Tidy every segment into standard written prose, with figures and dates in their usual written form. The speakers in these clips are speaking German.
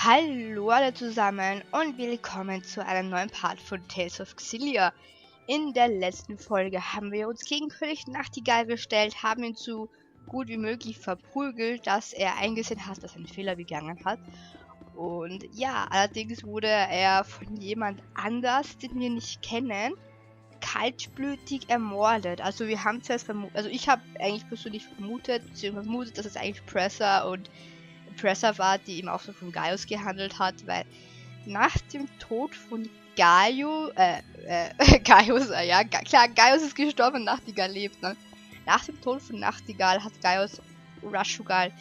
Hallo alle zusammen und willkommen zu einem neuen Part von Tales of Xillia. In der letzten Folge haben wir uns gegen König Nachtigall gestellt, haben ihn so gut wie möglich verprügelt, dass er eingesehen hat, dass er einen Fehler begangen hat. Und ja, allerdings wurde er von jemand anders, den wir nicht kennen, kaltblütig ermordet. Also wir haben zuerst vermutet, also ich habe eigentlich persönlich vermutet, dass es eigentlich Presser war, die eben auch so von Gaius gehandelt hat, weil nach dem Tod von Gaius, Gaius ist gestorben, Nachtigall lebt, ne? Nach dem Tod von Nachtigall hat Gaius Rashugal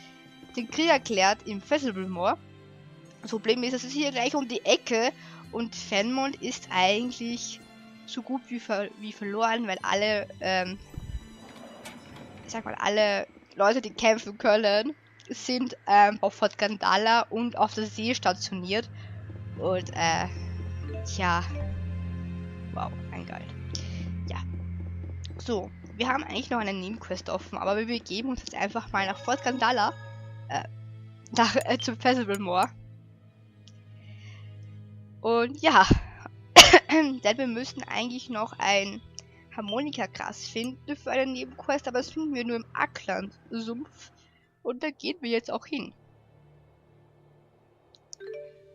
den Krieg erklärt im Fezebel-Moor. Das Problem ist, es ist hier gleich um die Ecke und Fenmond ist eigentlich so gut wie verloren, weil alle, alle Leute, die kämpfen können, sind auf Fort Gandala und auf der See stationiert. Und tja, wow, ein geil. Ja, so, wir haben eigentlich noch eine Nebenquest offen, aber wir begeben uns jetzt einfach mal nach Fort Gandala, zum Fezebel-Moor. Und ja, denn wir müssen eigentlich noch ein Harmonikagras finden für eine Nebenquest, aber das finden wir nur im Ackland-Sumpf. Und da gehen wir jetzt auch hin.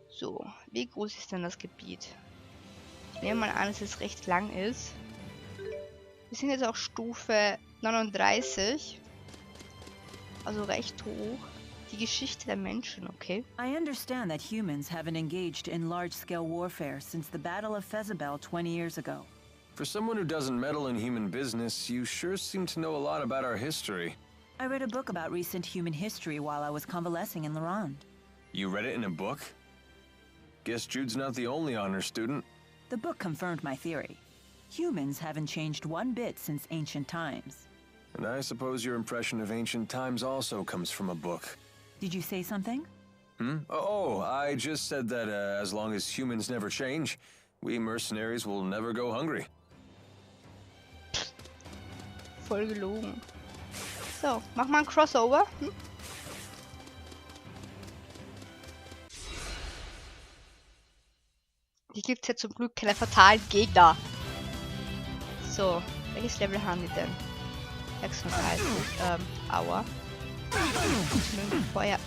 So, wie groß ist denn das Gebiet? Ich nehme mal an, dass es recht lang ist. Wir sind jetzt auch Stufe 39. Also recht hoch. Die Geschichte der Menschen, okay? I understand that humans haven't engaged in large-scale warfare since the Battle of Fezebel 20 years ago. For someone who doesn't meddle in human business, you sure seem to know a lot about our history. I read a book about recent human history while I was convalescing in Lorand. You read it in a book? Guess Jyde's not the only honor student. The book confirmed my theory. Humans haven't changed one bit since ancient times. And I suppose your impression of ancient times also comes from a book. Did you say something? Oh, I just said that as long as humans never change, we mercenaries will never go hungry. Voll gelogen. So, mach mal ein Crossover. Hier gibt es ja zum Glück keine fatalen Gegner. So, welches Level haben die denn? 36, Aua. Feuer.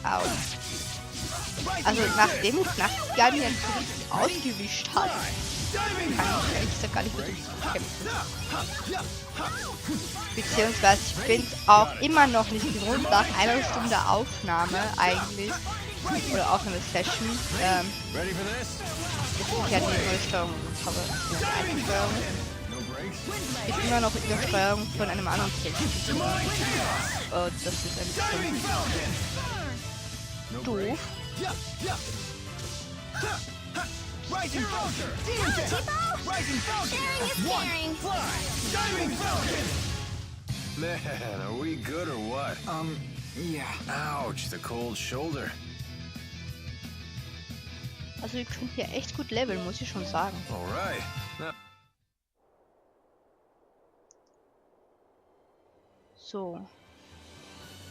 Au. Also nachdem ich Nachtigall mir richtig ausgewischt hat, kann ich ehrlich gesagt gar nicht mehr kämpfen. Beziehungsweise ich bin auch immer noch nicht gewohnt, nach einer Stunde Aufnahme eigentlich, oder Aufnahmesession, ich ja die neue Steuerung habe, die alte Steuerung, ist immer noch in der Steuerung von einem anderen Text. Und das ist ein bisschen doof. Man, are we good or what? Yeah. Ouch, the cold shoulder. Also ihr könnt hier echt gut leveln, muss ich schon sagen. Alright. So.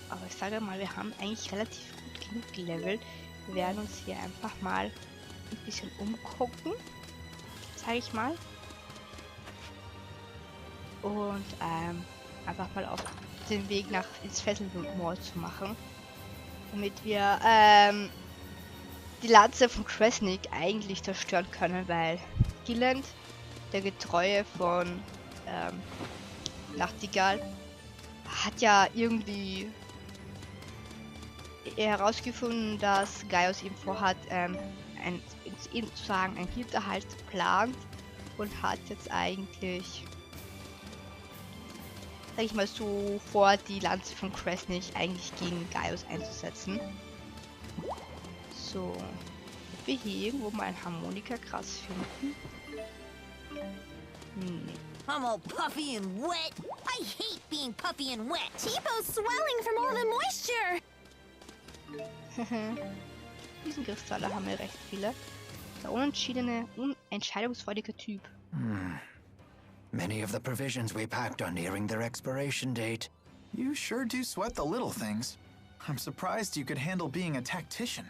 Aber ich sage mal, wir haben eigentlich relativ gut genug gelevelt. Wir werden uns hier einfach mal ein bisschen umgucken, sage ich mal. Und einfach mal auf den Weg ins Fezebel-Moor zu machen. Damit wir die Lanze von Kresnik eigentlich zerstören können, weil Gilland, der Getreue von Nachtigall, hat ja irgendwie herausgefunden, dass Gaius ihm vorhat, sozusagen ein Hinterhalt plant und hat jetzt eigentlich, sag ich mal so, vor, die Lanze von Kresnik eigentlich gegen Gaius einzusetzen. So, ob wir hier irgendwo mal ein Harmonikagras finden? Nee. I'm all puffy and wet. I hate being puffy and wet. T-Bow's swelling from all the moisture. Riesenkristalle haben wir recht viele. Der unentschiedene, unentscheidungsfreudige Typ. Many of the provisions we packed are nearing their expiration date. You sure do sweat the little things. I'm surprised you could handle being a tactician.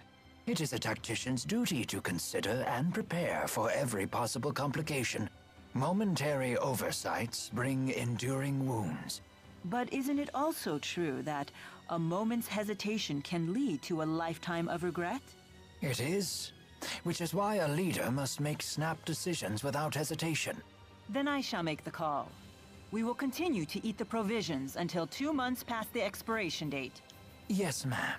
It is a tactician's duty to consider and prepare for every possible complication. Momentary oversights bring enduring wounds. But isn't it also true that a moment's hesitation can lead to a lifetime of regret? It is, which is why a leader must make snap decisions without hesitation. Then I shall make the call. We will continue to eat the provisions until 2 months past the expiration date. Yes, ma'am.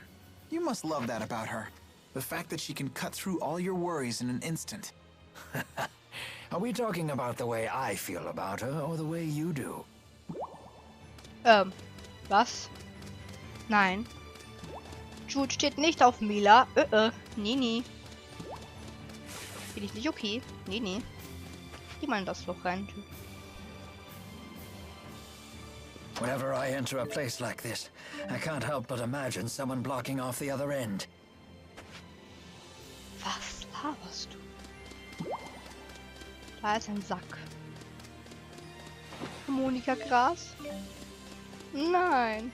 You must love that about her. The fact that she can cut through all your worries in an instant. Are we talking about the way I feel about her or the way you do? Was? Nein. Jyde steht nicht auf Mila. Nee, nee. Bin ich nicht okay? Nee, nee. Geh mal in das Loch rein. Whenever I enter a place like this, I can't help but imagine someone blocking off the other end. Was laberst du? Da ist ein Sack. Harmonikagras? Nein.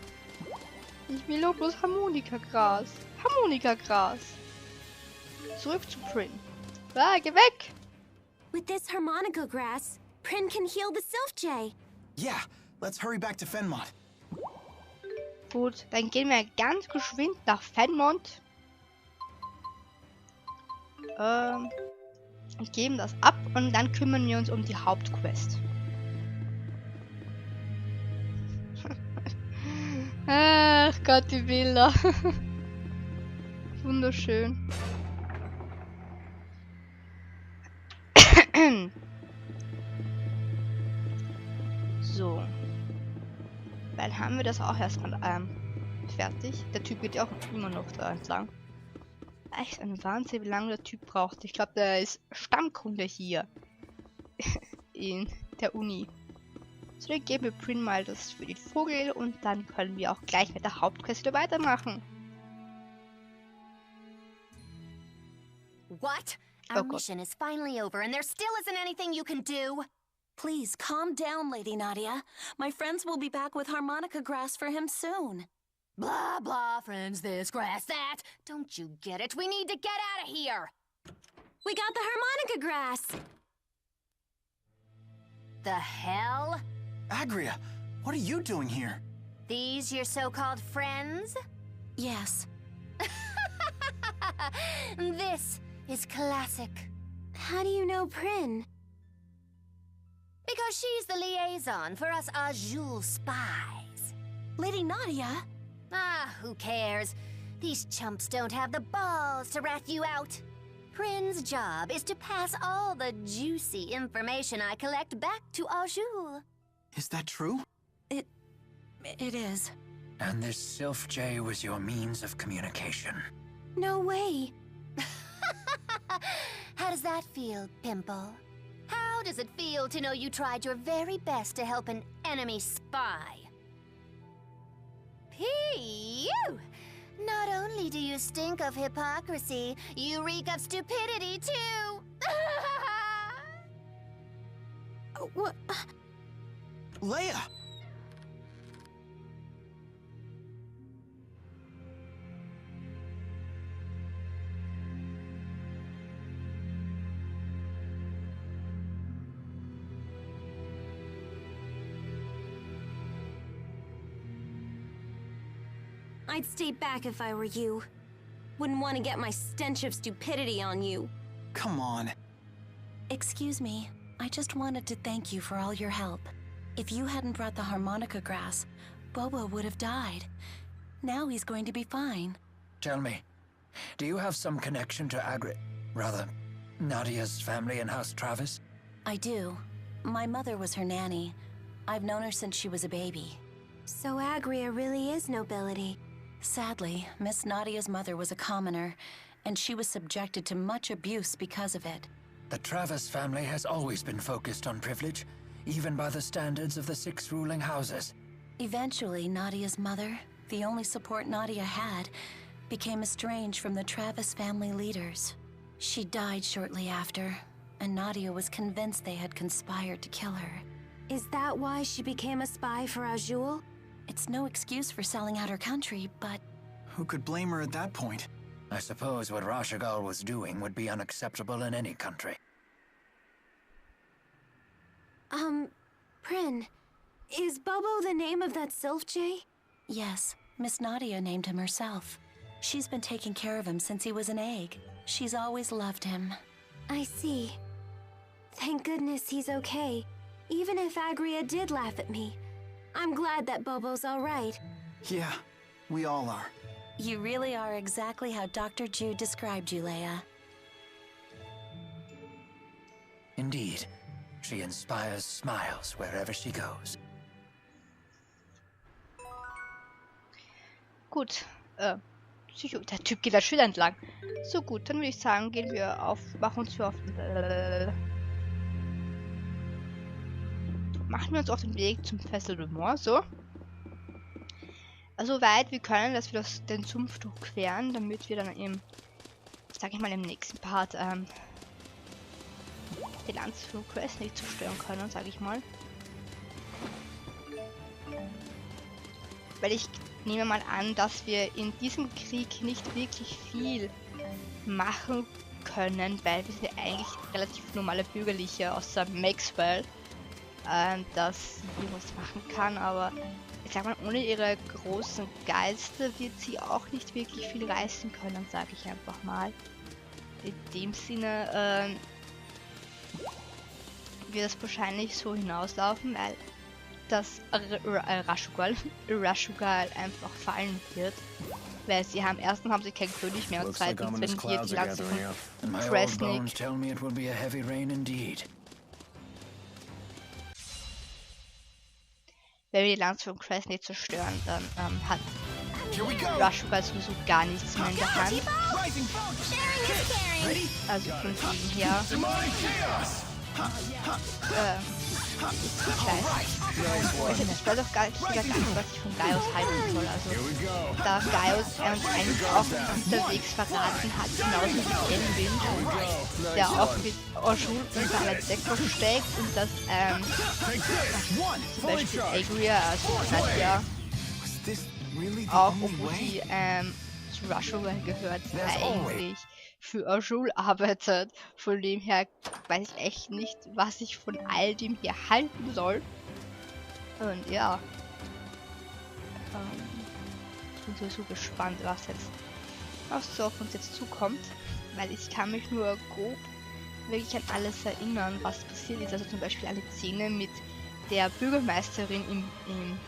Ich will nur bloß Harmonikagras. Harmonikagras. Zurück zu Prin. Ah, geh weg! With this harmonica grass, Prin can heal the Sylph Jay. Yeah, let's hurry back to Fenmont. Gut, dann gehen wir ganz geschwind nach Fenmont. Geben das ab und dann kümmern wir uns um die Hauptquest. Ach Gott, die Bilder. Wunderschön. So. Dann haben wir das auch erstmal fertig. Der Typ geht ja auch immer noch da entlang. Echt ein Wahnsinn, wie lange der Typ braucht. Ich glaube, der ist Stammkunde hier. In der Uni. So, dann geben wir Prin mal das für den Vogel und dann können wir auch gleich mit der Hauptquest wieder weitermachen. What? Our mission is finally over and there still isn't anything you can do? Please, calm down, Lady Nadia. My friends will be back with harmonica grass for him soon. Blah, blah, friends this, grass that. Don't you get it? We need to get out of here. We got the harmonica grass. The hell? Agria, what are you doing here? These your so-called friends? Yes. This is classic. How do you know Prin? Because she's the liaison for us Azul spies. Lady Nadia? Ah, who cares? These chumps don't have the balls to rat you out. Prin's job is to pass all the juicy information I collect back to Azul. Is that true? It is. And this Sylph Jay was your means of communication. No way. How does that feel, Pimple? How does it feel to know you tried your very best to help an enemy spy? Pew! Not only do you stink of hypocrisy, you reek of stupidity, too! What? Leia! I'd stay back if I were you. Wouldn't want to get my stench of stupidity on you. Come on. Excuse me, I just wanted to thank you for all your help. If you hadn't brought the harmonica grass, Bobo would have died. Now he's going to be fine. Tell me, do you have some connection to Nadia's family in House Travis? I do. My mother was her nanny. I've known her since she was a baby. So Agria really is nobility. Sadly, Miss Nadia's mother was a commoner, and she was subjected to much abuse because of it. The Travis family has always been focused on privilege, even by the standards of the 6 ruling houses. Eventually, Nadia's mother, the only support Nadia had, became estranged from the Travis family leaders. She died shortly after, and Nadia was convinced they had conspired to kill her. Is that why she became a spy for Azul? It's no excuse for selling out her country, but... who could blame her at that point? I suppose what Rashagal was doing would be unacceptable in any country. Prin, is Bobo the name of that Sylph Jay? Yes, Miss Nadia named him herself. She's been taking care of him since he was an egg. She's always loved him. I see. Thank goodness he's okay. Even if Agria did laugh at me, I'm glad that Bobo's all right. Yeah, we all are. You really are exactly how Dr. Jyde described you, Leia. Indeed, she inspires smiles wherever she goes. Gut, der Typ geht das Schild entlang. So gut, dann würde ich sagen, machen wir uns auf den Weg zum Fezebel-Moor, so. Also weit wir können, dass wir den Sumpf durchqueren, damit wir dann im nächsten Part die Lanze von Quest nicht zerstören können, sage ich mal. Weil ich nehme mal an, dass wir in diesem Krieg nicht wirklich viel machen können, weil wir sind ja eigentlich relativ normale Bürgerliche, außer Maxwell, dass sie was machen kann, aber ich sag mal, ohne ihre großen Geister wird sie auch nicht wirklich viel reißen können, sage ich einfach mal. In dem Sinne wird es wahrscheinlich so hinauslaufen, weil das Rashagal einfach fallen wird. Weil erstens haben sie keinen König mehr und zweitens, wenn hier die Lanze von Kresnik wenn wir die Lanze von Kresnik zerstören, dann hat Rashagal sowieso gar nichts mehr in der Hand. Also von dem her ich weiß auch gar nicht, was ich von Gaius halten soll. Also, da Gaius uns eigentlich auch unterwegs verraten hat, genauso wie Elwin, der auch mit Orschul unter einer Decke steckt und dass zum Beispiel Agria, also Nadia, auch obwohl sie zu Rashagal gehört, eigentlich für Orschul arbeitet. Von dem her weiß ich echt nicht, was ich von all dem hier halten soll. Und ja, ich bin sowieso gespannt, was so auf uns jetzt zukommt, weil ich kann mich nur grob wirklich an alles erinnern, was passiert ist. Also zum Beispiel alle Szene mit der Bürgermeisterin im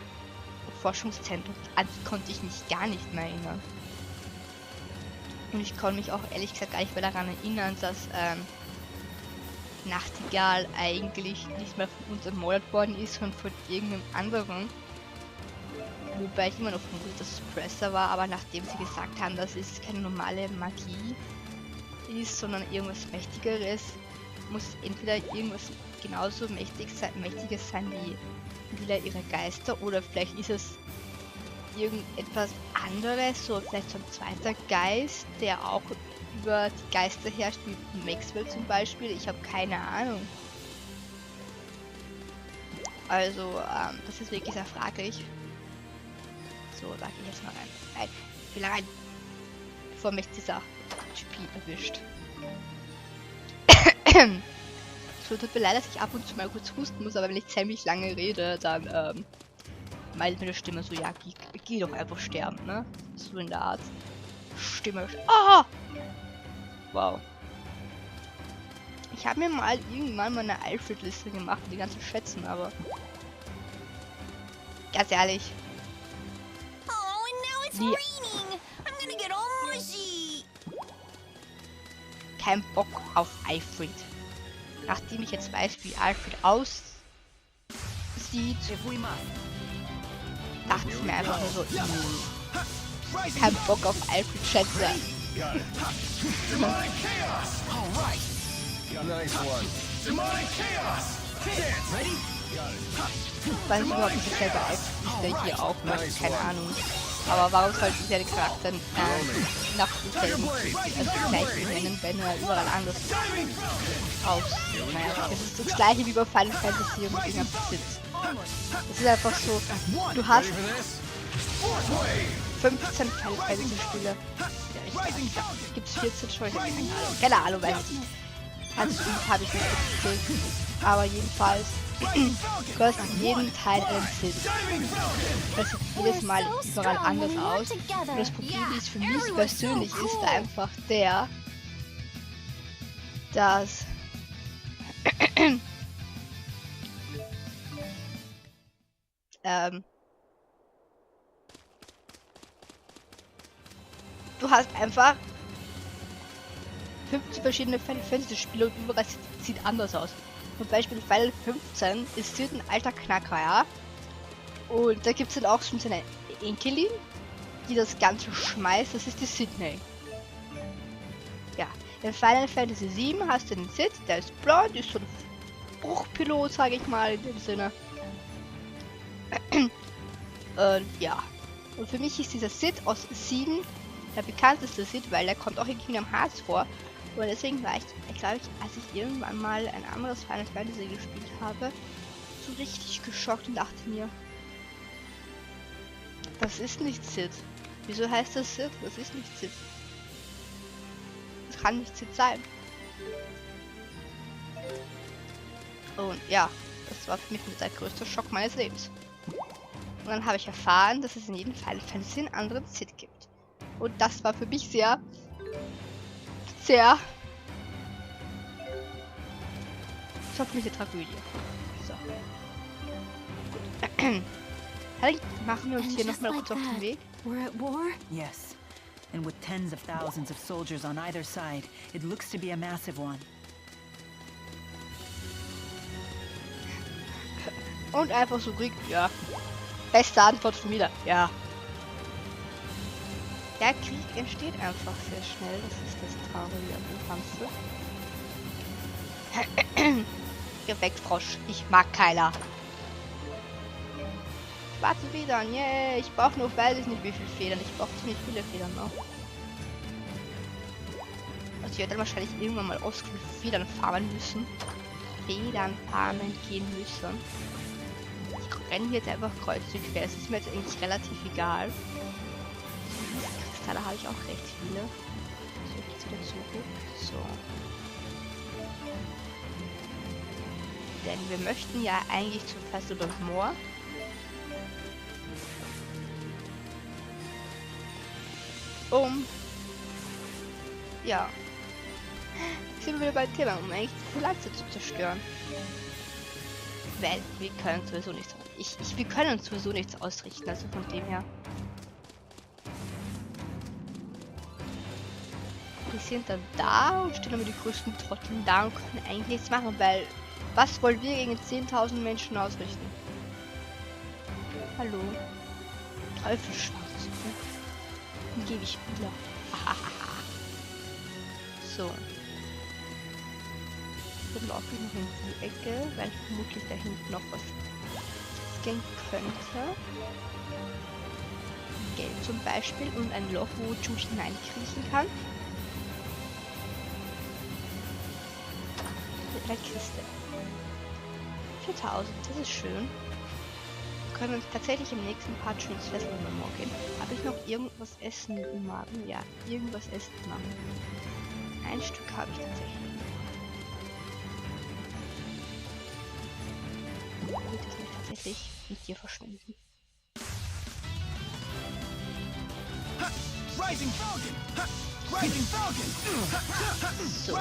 Forschungszentrum, an die konnte ich mich gar nicht mehr erinnern. Und ich konnte mich auch ehrlich gesagt gar nicht mehr daran erinnern, dass Nachtigall eigentlich nicht mehr von uns ermordet worden ist, sondern von irgendeinem anderen. Wobei ich immer noch vermutet, dass es Presser war, aber nachdem sie gesagt haben, dass es keine normale Magie ist, sondern irgendwas Mächtigeres, muss entweder irgendwas genauso Mächtiges sein wie wieder ihre Geister, oder vielleicht ist es irgendetwas anderes, so vielleicht so ein zweiter Geist, der auch über die Geister herrscht, wie Maxwell zum Beispiel. Ich habe keine Ahnung. Also, das ist wirklich sehr fraglich. So, da gehe ich jetzt mal rein. Nein, ich will rein. Bevor mich dieser Typ erwischt. So, tut mir leid, dass ich ab und zu mal kurz husten muss, aber wenn ich ziemlich lange rede, dann, meint meine Stimme so, ja, geh doch einfach sterben, ne? So in der Art. Stimme. Ah! Wow. Ich habe mir mal irgendwann mal eine Alfred-Liste gemacht, die ganzen Schätzen, aber ganz ehrlich. Die kein Bock auf Alfred. Nachdem ich jetzt weiß, wie Alfred aussieht, dachte ich mir einfach nur so, kein Bock auf Alfred Schätze. Weiß ich überhaupt nicht, dasselbe Alfred ist der hier auch macht, keine Ahnung. Aber warum sollte ich den Charakter nach demselben gleich nennen, wenn er überall anders aussieht? Naja, das ist das gleiche wie bei Final Fantasy und Fingerbesitz. Das ist einfach so, du hast 15 Final Fantasy Spiele. Gibt es 14 schon? Keine Ahnung, weiß ich nicht. Also habe ich nicht gezählt. Aber jedenfalls kostet jeden Teil einen Sinn. Das sieht jedes Mal überall anders aus. Und das Problem ist für mich persönlich ist einfach der, dass du hast einfach 15 verschiedene Final Fantasy Spiele und überall sieht anders aus. Zum Beispiel Final 15 ist Sid ein alter Knacker, ja. Und da gibt es dann auch schon seine Enkelin, die das Ganze schmeißt. Das ist die Sydney. Ja, in Final Fantasy 7 hast du den Sid, der ist blond, ist so ein Bruchpilot, sage ich mal, in dem Sinne. Und ja. Und für mich ist dieser Sid aus 7 der bekannteste Sid, weil der kommt auch in Kingdom Hearts vor. Und deswegen war ich, glaube ich, als ich irgendwann mal ein anderes Final Fantasy gespielt habe, so richtig geschockt und dachte mir, das ist nicht Sid. Wieso heißt das Sid? Das ist nicht Sid. Das kann nicht Sid sein. Und ja, das war für mich der größte Schock meines Lebens. Und dann habe ich erfahren, dass es in jedem Final Fantasy einen anderen Sid gibt. Und das war für mich sehr das war für mich eine Tragödie. So. Gut. Machen wir uns hier nochmal kurz auf den Weg. We're at war? Yes. And with tens of thousands of soldiers on either side, it looks to be a massive one. Und einfach so Krieg, ja. Beste Antwort von mir, ja. Der Krieg entsteht einfach sehr schnell, das ist das Traurige an dem Ganze. Geh weg, Frosch, ich mag keiner. Schwarze Federn, yeah, ich brauche nur, weiß ich nicht wie viele Federn, ich brauche ziemlich viele Federn noch. Also ich werde dann wahrscheinlich irgendwann mal ausgeführt Federn farmen müssen. Federn farmen gehen müssen. Ich renne jetzt einfach kreuz und quer, es ist mir jetzt eigentlich relativ egal. Kristalle habe ich auch recht viele. So, jetzt wieder zurück. So. Denn wir möchten ja eigentlich zum Fezebel-Moor. Ja. Sind wir wieder beim Thema, um eigentlich die Lanze zu zerstören. Weil wir können sowieso nichts. Wir können uns sowieso nichts ausrichten, also von dem her. Die sind dann da und stehen aber die größten Trotteln da und können eigentlich nichts machen, weil was wollen wir gegen 10.000 Menschen ausrichten? Hallo? Teufelsschwarz. Dann gebe ich Spieler. So. Dann laufe ich noch in die Ecke, weil vermutlich da hinten noch was gehen könnte. Geld zum Beispiel und ein Loch, wo Jyde hineinkriechen kann. Mit einer Kiste. 4000, das ist schön. Können wir uns tatsächlich im nächsten Part schon ins Fezebel-Moor gehen. Habe ich noch irgendwas essen im Magen? Ja, irgendwas essen im Magen. Ein Stück habe ich tatsächlich noch. Ich will das nicht tatsächlich mit dir verschwinden. So.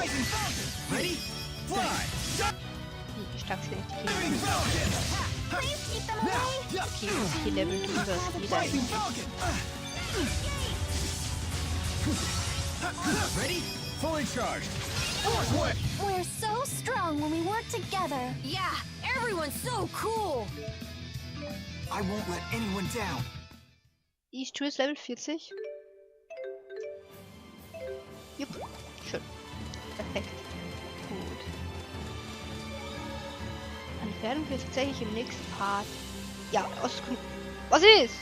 Wie stark sind die Kinder? Okay, hier Level drüber ist jeder eigentlich. Ready? Fully charged. We're so strong when we work together. Yeah, everyone's so cool. I won't let anyone down. Ist Jyde Level 40? Jupp, schön. Perfekt. Gut. Dann werden wir tatsächlich im nächsten Part. Ja, was ist?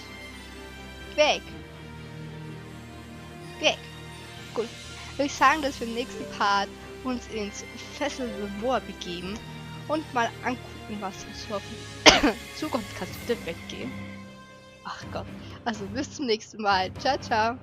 Weg. Weg. Gut. Würde ich sagen, dass wir im nächsten Part uns ins Fezebel-Moor begeben und mal angucken, was uns so auf Zukunft kann. Bitte weggehen. Ach Gott. Also bis zum nächsten Mal. Ciao, ciao.